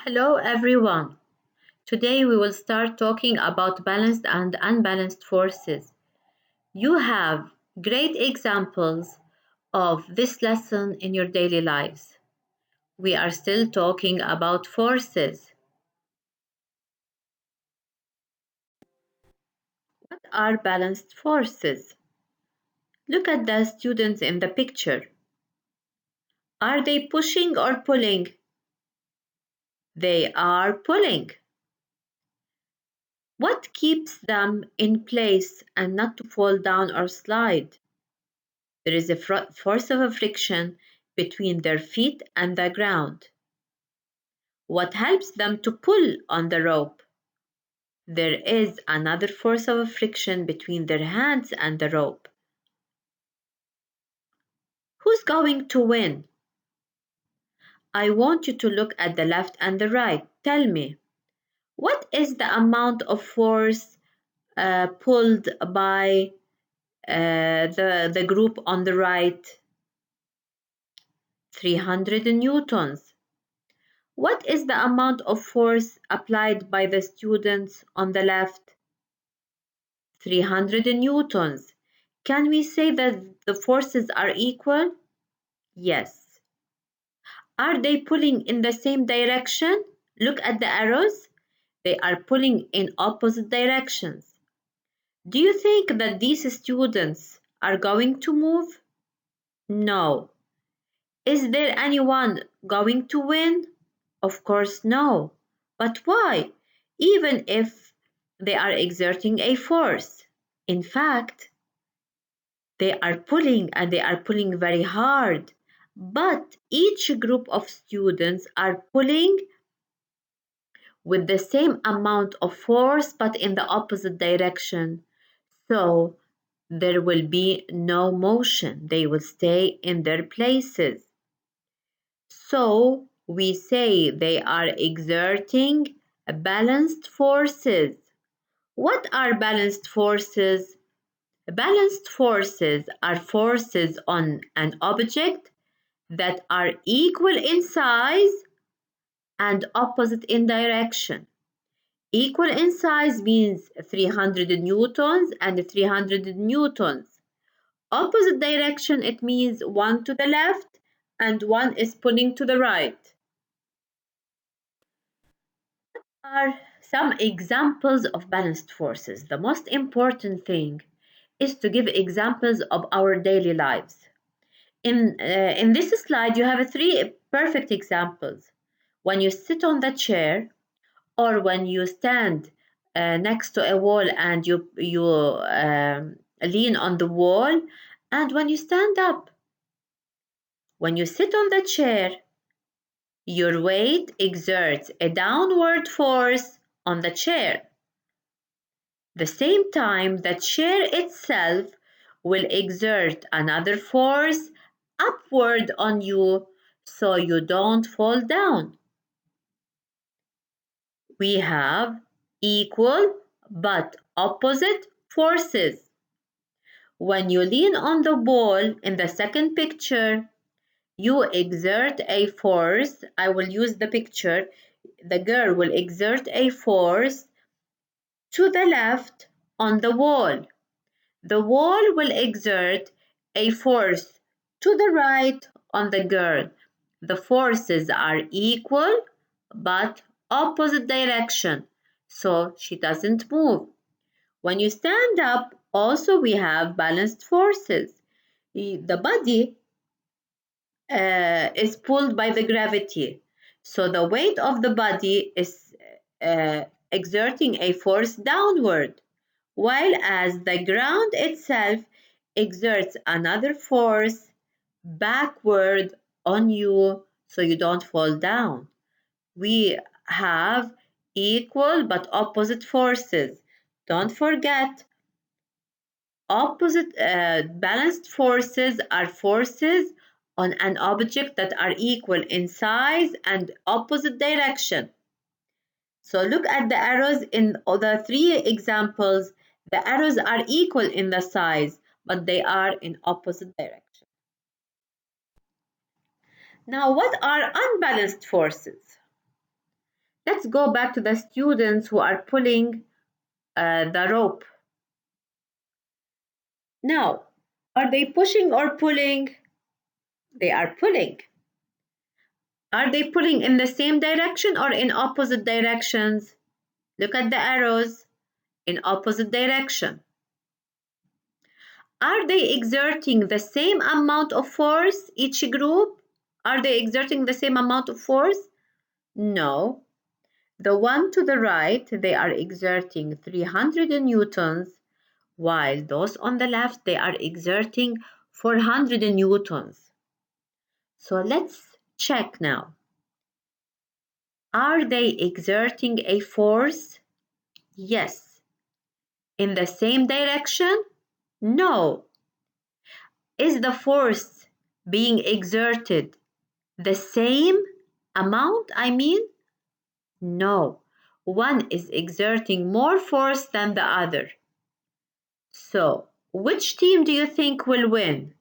Hello everyone. Today we will start talking about balanced and unbalanced forces. You have great examples of this lesson in your daily lives. We are still talking about forces. What are balanced forces? Look at the students in the picture. Are they pushing or pulling? They are pulling. What keeps them in place and not to fall down or slide? There is a force of friction between their feet and the ground. What helps them to pull on the rope? There is another force of friction between their hands and the rope. Who's going to win? I want you to look at the left and the right. Tell me, what is the amount of force pulled by the group on the right? 300 newtons. What is the amount of force applied by the students on the left? 300 newtons. Can we say that the forces are equal? Yes. Are they pulling in the same direction? Look at the arrows. They are pulling in opposite directions. Do you think that these students are going to move? No. Is there anyone going to win? Of course, no. But why? Even if they are exerting a force. In fact, they are pulling and they are pulling very hard. But each group of students are pulling with the same amount of force but in the opposite direction. So there will be no motion. They will stay in their places. So we say they are exerting balanced forces. What are balanced forces? Balanced forces are forces on an object that are equal in size and opposite in direction. Equal in size means 300 newtons and 300 newtons. Opposite direction, it means one to the left and one is pulling to the right. Are some examples of balanced forces. The most important thing is to give examples of our daily lives. In this slide, you have three perfect examples. When you sit on the chair, or when you stand next to a wall and you lean on the wall, and when you stand up. When you sit on the chair, your weight exerts a downward force on the chair. The same time, the chair itself will exert another force upward on you so you don't fall down. We have equal but opposite forces. When you lean on the ball in the second picture, you exert a force. I will use the picture. The girl will exert a force to the left on the wall. The wall will exert a force to the right on the girl. The forces are equal but opposite direction, so she doesn't move. When you stand up, also we have balanced forces. The body is pulled by the gravity, so the weight of the body is exerting a force downward, while as the ground itself exerts another force backward on you so you don't fall down. We have equal but opposite forces. Don't forget, opposite balanced forces are forces on an object that are equal in size and opposite direction. So look at the arrows in the three examples. The arrows are equal in the size, but they are in opposite direction. Now, what are unbalanced forces? Let's go back to the students who are pulling the rope. Now, are they pushing or pulling? They are pulling. Are they pulling in the same direction or in opposite directions? Look at the arrows in opposite direction. Are they exerting the same amount of force, each group? Are they exerting the same amount of force? No. The one to the right, they are exerting 300 newtons, while those on the left, they are exerting 400 newtons. So let's check now. Are they exerting a force? Yes. In the same direction? No. Is the force being exerted the same amount? No. One is exerting more force than the other. So, which team do you think will win?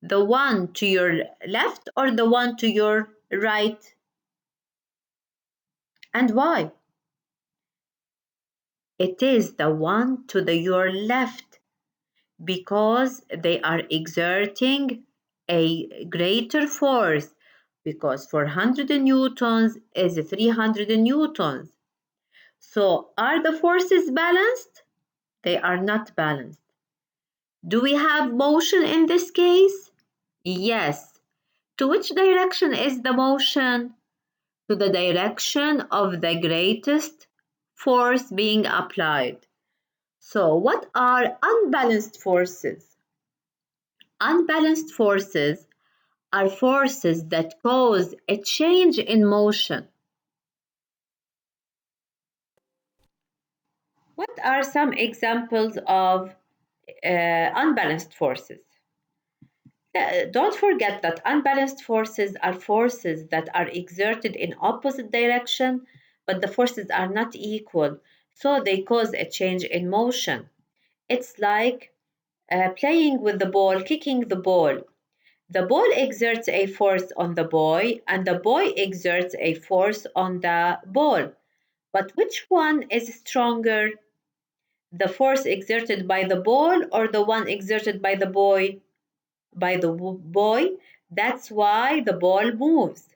The one to your left or the one to your right? And why? It is the one to your left because they are exerting a greater force because 400 newtons is 300 newtons. So are the forces balanced? They are not balanced. Do we have motion in this case? Yes. To which direction is the motion? To the direction of the greatest force being applied. So what are unbalanced forces? Unbalanced forces are forces that cause a change in motion. What are some examples of unbalanced forces? Don't forget that unbalanced forces are forces that are exerted in opposite direction, but the forces are not equal, so they cause a change in motion. It's like playing with the ball, kicking the ball. The ball exerts a force on the boy, and the boy exerts a force on the ball. But which one is stronger? The force exerted by the ball or the one exerted by the boy? By the boy. That's why the ball moves.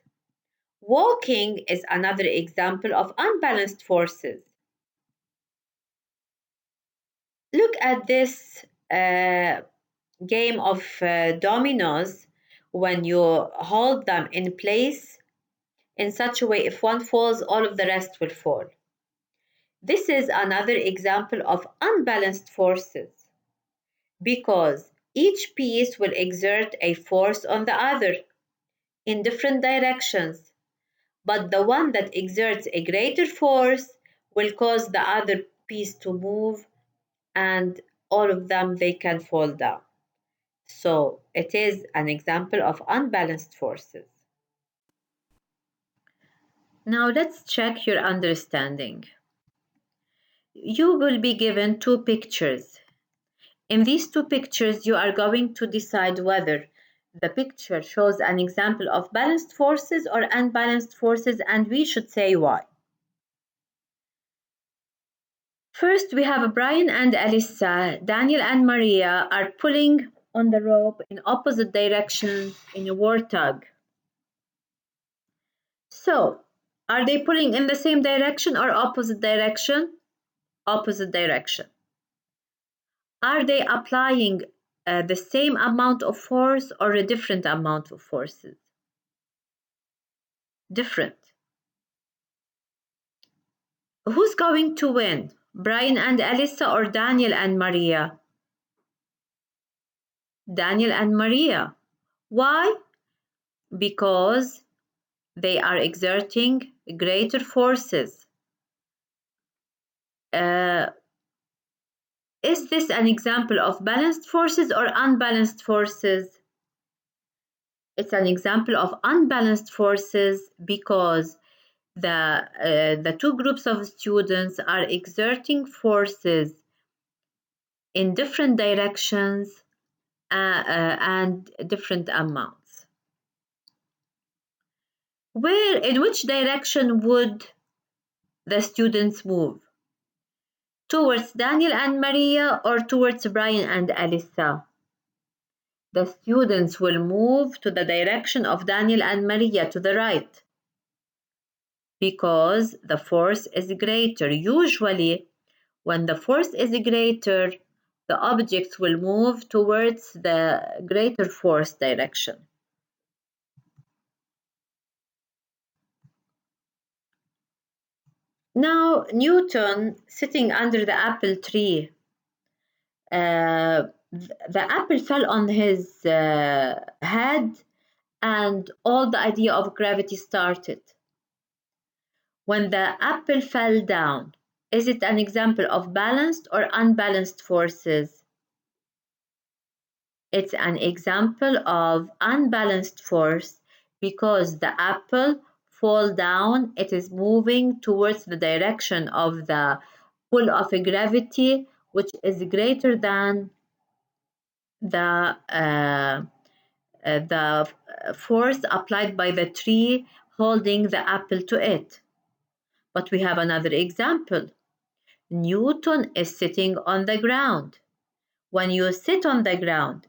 Walking is another example of unbalanced forces. Look at this game of dominoes. When you hold them in place in such a way, if one falls, all of the rest will fall. This is another example of unbalanced forces because each piece will exert a force on the other in different directions, but the one that exerts a greater force will cause the other piece to move, and all of them they can fall down. So it is an example of unbalanced forces. Now let's check your understanding. You will be given two pictures. In these two pictures, you are going to decide whether the picture shows an example of balanced forces or unbalanced forces, and we should say why. First, we have Brian and Alyssa. Daniel and Maria are pulling on the rope in opposite directions in a war tug. So, are they pulling in the same direction or opposite direction? Opposite direction. Are they applying the same amount of force or a different amount of forces? Different. Who's going to win? Brian and Alyssa or Daniel and Maria? Daniel and Maria. Why? Because they are exerting greater forces. Uh, is this an example of balanced forces or unbalanced forces? It's an example of unbalanced forces because the two groups of students are exerting forces in different directions and different amounts. In which direction would the students move? Towards Daniel and Maria or towards Brian and Alyssa? The students will move to the direction of Daniel and Maria to the right because the force is greater. Usually, when the force is greater, the objects will move towards the greater force direction. Now, Newton sitting under the apple tree, the apple fell on his head, and all the idea of gravity started. When the apple fell down, is it an example of balanced or unbalanced forces? It's an example of unbalanced force because the apple fall down, it is moving towards the direction of the pull of gravity, which is greater than the force applied by the tree holding the apple to it. But we have another example. Newton is sitting on the ground. When you sit on the ground,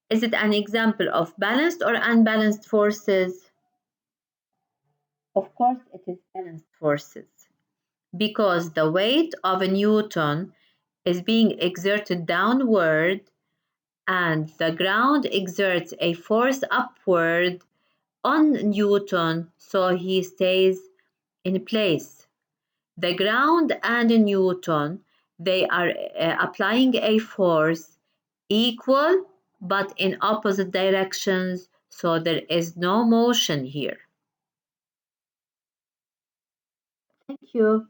is it an example of balanced or unbalanced forces? Of course, it is balanced forces because the weight of a Newton is being exerted downward and the ground exerts a force upward on Newton, so he stays in place. The ground and Newton, they are applying a force equal but in opposite directions, so there is no motion here. Thank you.